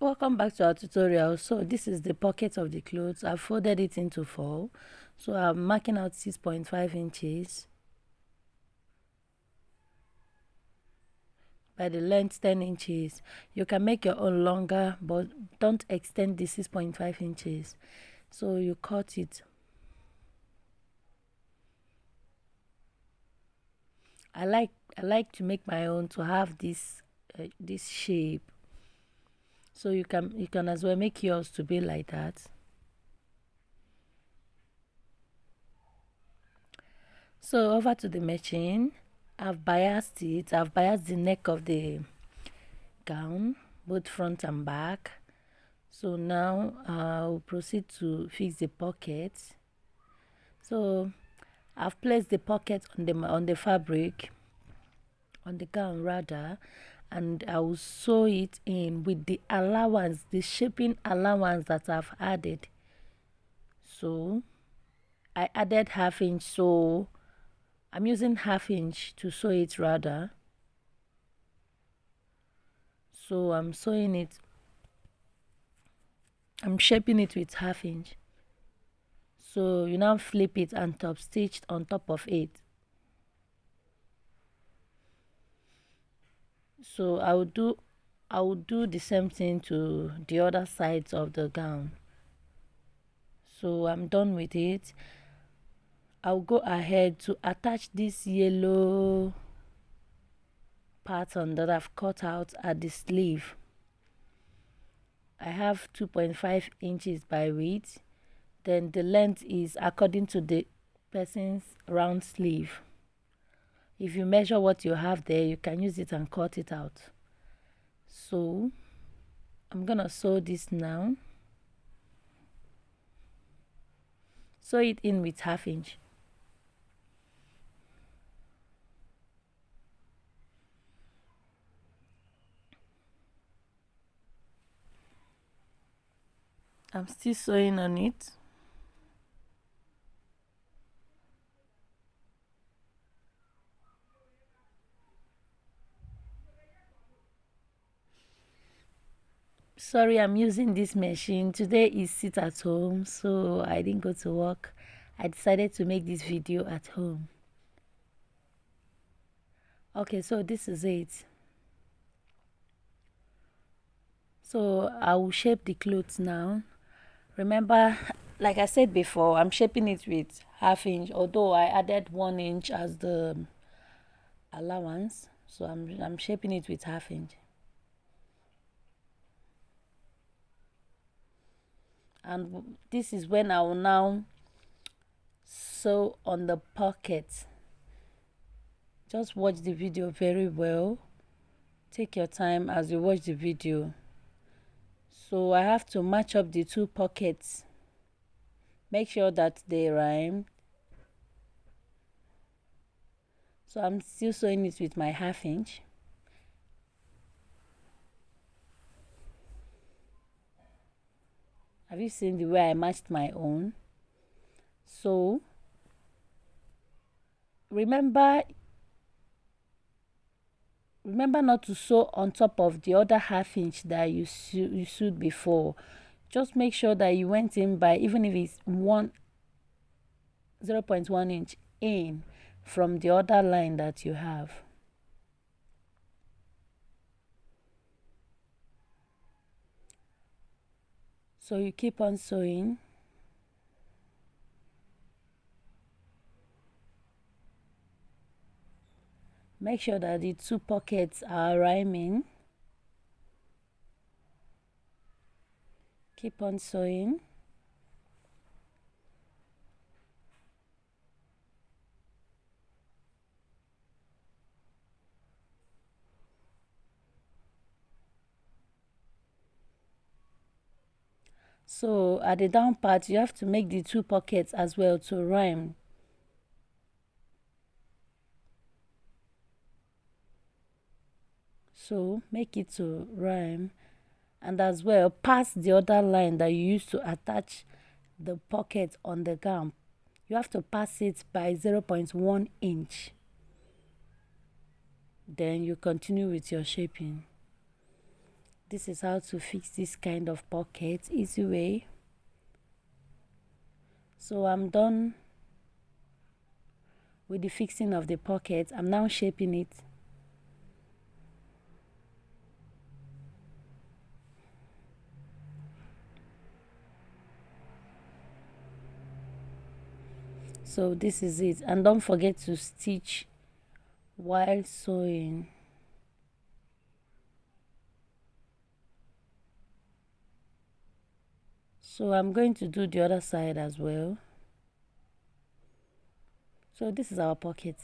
Welcome back to our tutorial. So this is the pocket of the clothes. I've folded it into 4, so I'm marking out 6.5 inches by the length 10 inches. You can make your own longer, but don't extend the 6.5 inches. So you cut it. I like to make my own to have this shape. So you can as well make yours to be like that. So over to the machine. I've biased it. I've biased the neck of the gown, both front and back. So now I'll proceed to fix the pocket. So I've placed the pocket on the fabric, on the gown rather, and I will sew it in with the allowance, the shaping allowance that I've added. So I added 1/2 inch, so I'm using 1/2 inch to sew it rather. So I'm sewing it, I'm shaping it with 1/2 inch. So you now flip it and top stitch on top of it. So I will do the same thing to the other sides of the gown. So I'm done with it. I'll go ahead to attach this yellow pattern that I've cut out at the sleeve. I have 2.5 inches by width. Then the length is according to the person's round sleeve. If you measure what you have there, you can use it and cut it out. So I'm gonna sew this now. Sew it in with 1/2 inch. I'm still sewing on it. Sorry, I'm using this machine. Today is sit at home, so I didn't go to work. I decided to make this video at home. Okay, so this is it. So I will shape the clothes now. Remember, like I said before, I'm shaping it with 1/2 inch, although I added 1 inch as the allowance. So I'm shaping it with 1/2 inch. And this is when I will now sew on the pocket. Just watch the video very well. Take your time as you watch the video. So I have to match up the 2 pockets. Make sure that they rhyme. So I'm still sewing it with my 1/2 inch. Have you seen the way I matched my own? So remember not to sew on top of the other 1/2 inch that you sewed before. Just make sure that you went in by, even if it's 0.1 inch in from the other line that you have. So you keep on sewing. Make sure that the 2 pockets are rhyming. Keep on sewing. So at the down part, you have to make the 2 pockets as well to rhyme. So make it to rhyme, and as well pass the other line that you used to attach the pocket on the gown. You have to pass it by 0.1 inch. Then you continue with your shaping. This is how to fix this kind of pocket, easy way. So I'm done with the fixing of the pocket. I'm now shaping it. So this is it, and don't forget to stitch while sewing. So I'm going to do the other side as well. So this is our pocket.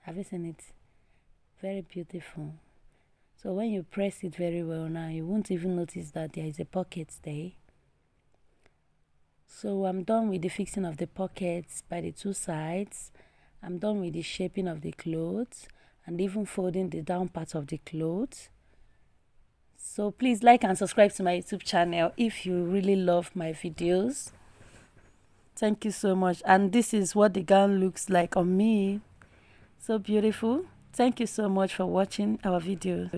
Have you seen it? Very beautiful. So when you press it very well now, you won't even notice that there is a pocket there. So I'm done with the fixing of the pockets by the two sides. I'm done with the shaping of the clothes and even folding the down part of the clothes. So please like and subscribe to my YouTube channel if you really love my videos. Thank you so much. And this is what the gown looks like on me. So beautiful. Thank you so much for watching our video.